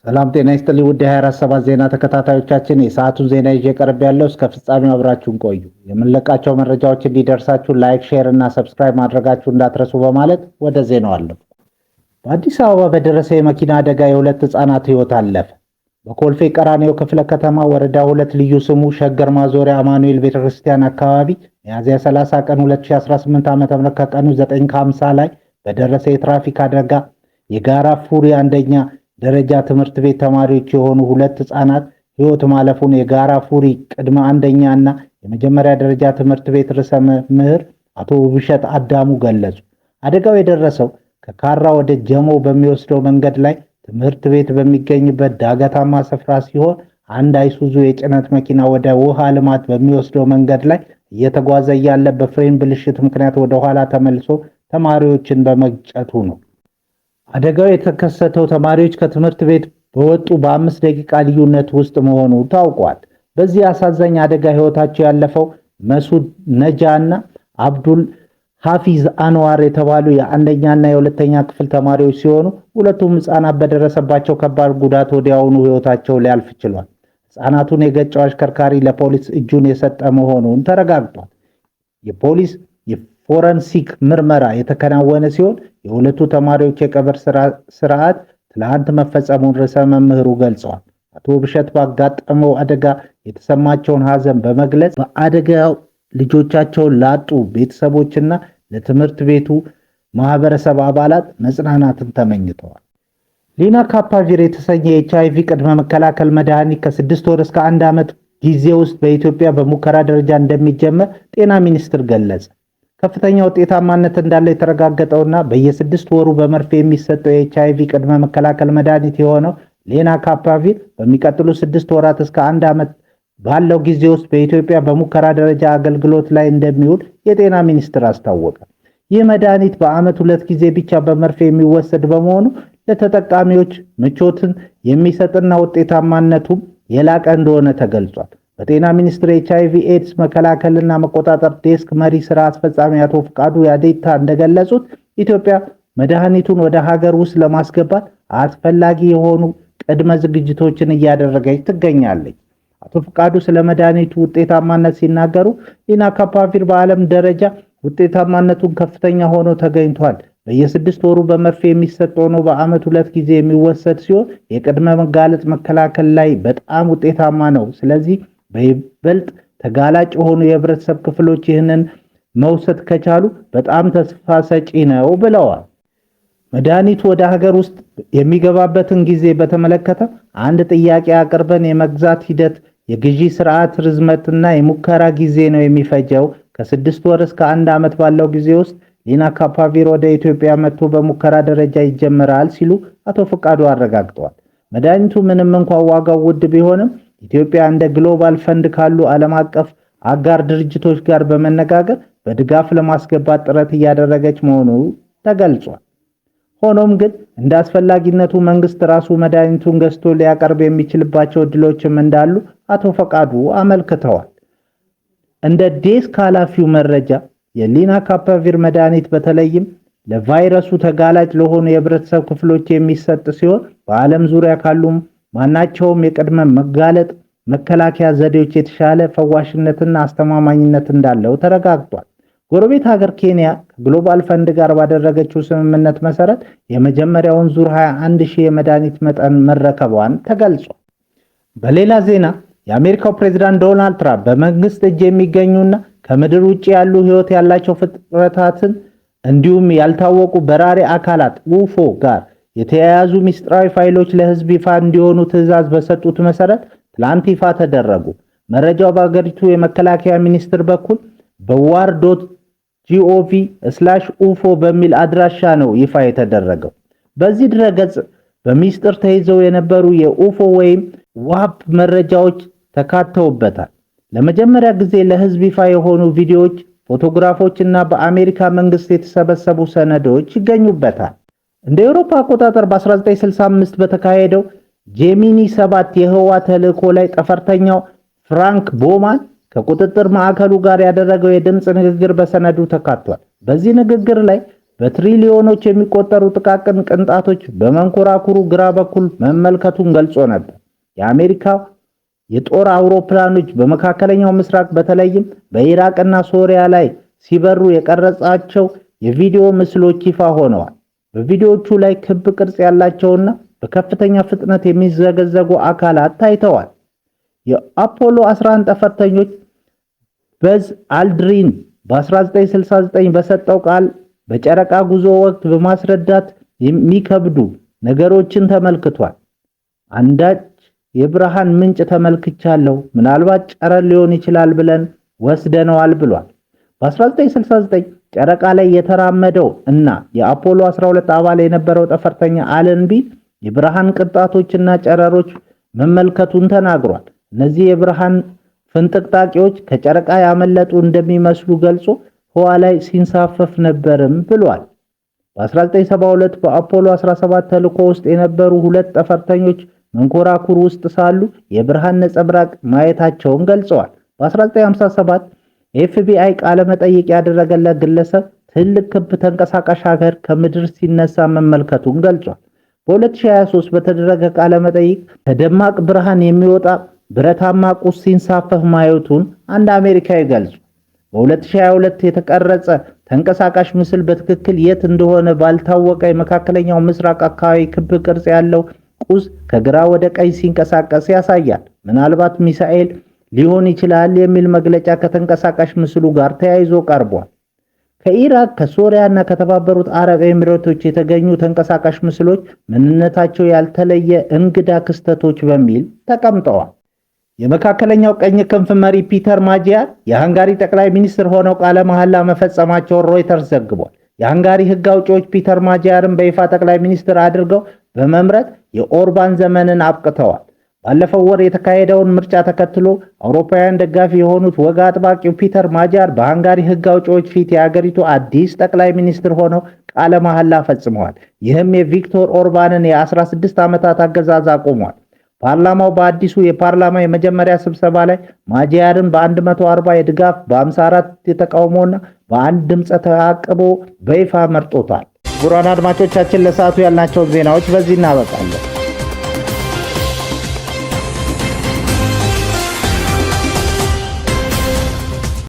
ሰላም ጤና ይስጥልኝ ውድ 24/7 ዜና ተከታታዮቻችን፣ የሰዓቱን ዜና ይዤ ቀርብ ያለው እስከ ፍጻሜው አብራችሁን ቆዩ። የምንለቃቸው መረጃዎች እንዲደርሳችሁ ላይክ፣ ሼር እና ሰብስክራይብ ማድረጋችሁ እንዳትረሱ በማለት ወደ ዜናው አለፉ። በአዲስ አበባ በደረሰ የመኪና አደጋ የሁለት ህጻናት ህይወት አለፈ። በኮልፌ ቀራኒዮ ክፍለ ከተማ ወረዳ 2 ልዩ ስሙ ሸገር ማዞሪያ አማኑኤል ቤተክርስቲያን አካባቢ ሚያዝያ 30 ቀን 2018 ዓ.ም ከቀኑ 9:50 ላይ በደረሰ የትራፊክ አደጋ የጋራ ፉሪ አንደኛ ደረጃ ትምህርት ቤት ተማሪዎች የሆኑ ሁለት ህጻናት ህይወት ማለፉን የጋራ ፉሪ ቅድመ አንደኛ እና የመጀመሪያ ደረጃ ትምህርት ቤት ርዕሰ መምህር አቶ ውብሸት አዳሙ ገለጹ። አደጋው የደረሰው ከካራ ወደ ጀሞ በሚወስደው መንገድ ላይ ትምህርት ቤት በሚገኝበት ዳገታማ ስፍራ ሲሆን አንድ አይሱዙ የጭነት መኪና ወደ ውሃ ልማት በሚወስደው መንገድ ላይ እየተጓዘ ያለ በፍሬን ብልሽት ምክንያት ወደ ኋላ ተመልሶ ተማሪዎችን በመግጨቱ ነው። አደጋው የተከሰተው ተማሪዎች ከትምህርት ቤት በወጡ በ5 ደቂቃ ልዩነት ውስጥ መሆኑ ታውቋል። በዚህ አሳዛኝ አደጋ ህይወታቸው ያለፈው መሱድ ነጃና አብዱል ሐፊዝ አንዋር የተባሉ የአንደኛና የሁለተኛ ክፍል ተማሪዎች ሲሆኑ ሁለቱም ህፃናት በደረሰባቸው ከባድ ጉዳት ወዲያውኑ ህይወታቸው ሊያልፍ ችሏል። ህፃናቱን የገጨው አሽከርካሪ ለፖሊስ እጁን የሰጠ መሆኑን ተረጋግጧል። የፖሊስ ፎረንሲክ ምርመራ የተከናወነ ሲሆን የሁለቱ ተማሪዎች የቀብር ስርዓት ትላንት መፈጸሙን ርዕሰ መምህሩ ገልጸዋል። አቶ ውብሸት ባጋጠመው አደጋ የተሰማቸውን ሐዘን በመግለጽ በአደጋው ልጆቻቸውን ላጡ ቤተሰቦችና ለትምህርት ቤቱ ማህበረሰብ አባላት መጽናናትን ተመኝተዋል። ሊናካፓቪር የተሰኘ የኤችአይቪ ቅድመ መከላከል መድኃኒት ከ6 ወር እስከ 1 ዓመት ጊዜ ውስጥ በኢትዮጵያ በሙከራ ደረጃ እንደሚጀመር ጤና ሚኒስቴር ገለጸ። ከፍተኛ ውጤታማነት እንዳለው የተረጋገጠውና በየ6 ወሩ በመርፌ የሚሰጠው የኤችአይቪ ቅድመ መከላከል መድኃኒት የሆነው ሊናካፓቪር በሚቀጥሉ 6 ወራት እስከ 1 ዓመት ባለው ጊዜ ውስጥ በኢትዮጵያ በሙከራ ደረጃ አገልግሎት ላይ እንደሚውል የጤና ሚኒስቴር አስታወቀ። ይህ መድኃኒት በዓመት 2 ጊዜ ብቻ በመርፌ የሚወሰድ በመሆኑ ለተጠቃሚዎች ምቾትን የሚሰጥና ውጤታማነቱም የላቀ እንደሆነ ተገልጿል። በጤና ሚኒስቴር ኤችአይቪ ኤድስ መከላከልና መቆጣጠር ዴስክ መሪ ስራ አስፈጻሚ አቶ ፍቃዱ ያዴታ እንደገለጹት ኢትዮጵያ መድኃኒቱን ወደ ሀገር ውስጥ ለማስገባት አስፈላጊ የሆኑ ቅድመ ዝግጅቶችን እያደረገች ትገኛለች። አቶ ፍቃዱ ስለ መድኃኒቱ ውጤታማነት ሲናገሩ ሊናካፓቪር በዓለም ደረጃ ውጤታማነቱን ከፍተኛ ሆኖ ተገኝቷል። በየ6 ወሩ በመርፌ የሚሰጥ ሆኖ በዓመት 2 ጊዜ የሚወሰድ ሲሆን የቅድመ መጋለጥ መከላከል ላይ በጣም ውጤታማ ነው። ስለዚህ በይበልጥ ተጋላጭ የሆኑ የህብረተሰብ ክፍሎች ይህንን መውሰድ ከቻሉ በጣም ተስፋ ሰጪ ነው ብለዋል። መድኃኒቱ ወደ ሀገር ውስጥ የሚገባበትን ጊዜ በተመለከተ አንድ ጥያቄ አቅርበን የመግዛት ሂደት የግዢ ስርዓት ርዝመትና የሙከራ ጊዜ ነው የሚፈጀው። ከ6 ወር እስከ 1 ዓመት ባለው ጊዜ ውስጥ ሊናካፓቪር ወደ ኢትዮጵያ መጥቶ በሙከራ ደረጃ ይጀምራል ሲሉ አቶ ፍቃዱ አረጋግጠዋል። መድኃኒቱ ምንም እንኳን ዋጋው ውድ ቢሆንም ኢትዮጵያ እንደ ግሎባል ፈንድ ካሉ ዓለም አቀፍ አጋር ድርጅቶች ጋር በመነጋገር በድጋፍ ለማስገባት ጥረት እያደረገች መሆኑ ተገልጿል። ሆኖም ግን እንደ አስፈላጊነቱ መንግስት ራሱ መድኃኒቱን ገዝቶ ሊያቀርብ የሚችልባቸው እድሎችም እንዳሉ አቶ ፈቃዱ አመልክተዋል። እንደ ዴስክ ኃላፊው መረጃ የሊናካፓቪር መድኃኒት በተለይም ለቫይረሱ ተጋላጭ ለሆኑ የህብረተሰብ ክፍሎች የሚሰጥ ሲሆን በዓለም ዙሪያ ካሉ ማናቸውም የቅድመ መጋለጥ መከላከያ ዘዴዎች የተሻለ ፈዋሽነትና አስተማማኝነት እንዳለው ተረጋግጧል። ጎረቤት ሀገር ኬንያ ከግሎባል ፈንድ ጋር ባደረገችው ስምምነት መሰረት የመጀመሪያውን ዙር 21,000 የመድኃኒት መጠን መረከቧን ተገልጿል። በሌላ ዜና የአሜሪካው ፕሬዝዳንት ዶናልድ ትራምፕ በመንግስት እጅ የሚገኙና ከምድር ውጭ ያሉ ህይወት ያላቸው ፍጥረታትን እንዲሁም ያልታወቁ በራሪ አካላት ኡፎ ጋር የተያያዙ ሚስጥራዊ ፋይሎች ለህዝብ ይፋ እንዲሆኑ ትዕዛዝ በሰጡት መሰረት ትላንት ይፋ ተደረጉ። መረጃው በአገሪቱ የመከላከያ ሚኒስቴር በኩል በwar.gov/ufo በሚል አድራሻ ነው ይፋ የተደረገው። በዚህ ድረገጽ በሚስጥር ተይዘው የነበሩ የኡፎ ወይም ዋፕ መረጃዎች ተካተውበታል። ለመጀመሪያ ጊዜ ለህዝብ ይፋ የሆኑ ቪዲዮዎች፣ ፎቶግራፎች እና በአሜሪካ መንግስት የተሰበሰቡ ሰነዶች ይገኙበታል። እንደ አውሮፓ አቆጣጠር በ1965 በተካሄደው ጄሚኒ 7 የህዋ ተልእኮ ላይ ጠፈርተኛው ፍራንክ ቦማን ከቁጥጥር ማዕከሉ ጋር ያደረገው የድምጽ ንግግር በሰነዱ ተካቷል። በዚህ ንግግር ላይ በትሪሊዮኖች የሚቆጠሩ ጥቃቅን ቅንጣቶች በመንኮራኩሩ ግራ በኩል መመልከቱን ገልጾ ነበር። የአሜሪካ የጦር አውሮፕላኖች በመካከለኛው ምስራቅ በተለይም በኢራቅና ሶሪያ ላይ ሲበሩ የቀረጻቸው የቪዲዮ ምስሎች ይፋ ሆነዋል። በቪዲዮዎቹ ላይ ክብ ቅርጽ ያላቸውና በከፍተኛ ፍጥነት የሚዘገዘጉ አካላት ታይተዋል። የአፖሎ 11 ጠፈርተኞች በዝ አልድሪን በ1969 በሰጠው ቃል በጨረቃ ጉዞ ወቅት በማስረዳት የሚከብዱ ነገሮችን ተመልክቷል። አንዳች የብርሃን ምንጭ ተመልክቻለሁ፣ ምናልባት ጨረር ሊሆን ይችላል ብለን ወስደነዋል ብሏል። በ1969 ጨረቃ ላይ የተራመደው እና የአፖሎ 12 አባል የነበረው ጠፈርተኛ አለን ቢ የብርሃን ቅንጣቶችና ጨረሮች መመልከቱን ተናግሯል። እነዚህ የብርሃን ፍንጥቅጣቂዎች ከጨረቃ ያመለጡ እንደሚመስሉ ገልጾ ህዋ ላይ ሲንሳፈፍ ነበርም ብሏል። በ1972 በአፖሎ 17 ተልዕኮ ውስጥ የነበሩ ሁለት ጠፈርተኞች መንኮራኩር ውስጥ ሳሉ የብርሃን ነጸብራቅ ማየታቸውን ገልጸዋል። በ1957 ኤፍቢአይ ቃለ መጠይቅ ያደረገለት ግለሰብ ትልቅ ክብ ተንቀሳቃሽ ሀገር ከምድር ሲነሳ መመልከቱን ገልጿል። በ2023 በተደረገ ቃለ መጠይቅ ከደማቅ ብርሃን የሚወጣ ብረታማ ቁስ ሲንሳፈፍ ማየቱን አንድ አሜሪካዊ ገልጿል። በ2022 የተቀረጸ ተንቀሳቃሽ ምስል በትክክል የት እንደሆነ ባልታወቀ የመካከለኛው ምስራቅ አካባቢ ክብ ቅርጽ ያለው ቁስ ከግራ ወደ ቀኝ ሲንቀሳቀስ ያሳያል። ምናልባት ሚሳኤል ሊሆን ይችላል የሚል መግለጫ ከተንቀሳቃሽ ምስሉ ጋር ተያይዞ ቀርቧል። ከኢራቅ፣ ከሶሪያ እና ከተባበሩት አረብ ኤሚሬቶች የተገኙ ተንቀሳቃሽ ምስሎች ምንነታቸው ያልተለየ እንግዳ ክስተቶች በሚል ተቀምጠዋል። የመካከለኛው ቀኝ ክንፍ መሪ ፒተር ማጂያር የሃንጋሪ ጠቅላይ ሚኒስትር ሆነው ቃለ መሐላ መፈጸማቸውን ሮይተርስ ዘግቧል። የሃንጋሪ ሕግ አውጪዎች ፒተር ማጂያርን በይፋ ጠቅላይ ሚኒስትር አድርገው በመምረጥ የኦርባን ዘመንን አብቅተዋል። ባለፈው ወር የተካሄደውን ምርጫ ተከትሎ አውሮፓውያን ደጋፊ የሆኑት ወግ አጥባቂው ፒተር ማጂያር በሃንጋሪ ሕግ አውጪዎች ፊት የአገሪቱ አዲስ ጠቅላይ ሚኒስትር ሆነው ቃለ መሐላ ፈጽመዋል። ይህም የቪክቶር ኦርባንን የ16 ዓመታት አገዛዝ አቆሟል። ፓርላማው በአዲሱ የፓርላማ የመጀመሪያ ስብሰባ ላይ ማጂያርን በ140 የድጋፍ በ54 የተቃውሞና በአንድ ድምፅ ተአቅቦ በይፋ መርጦታል። ክቡራን አድማጮቻችን ለሰዓቱ ያልናቸው ዜናዎች በዚህ እናበቃለን።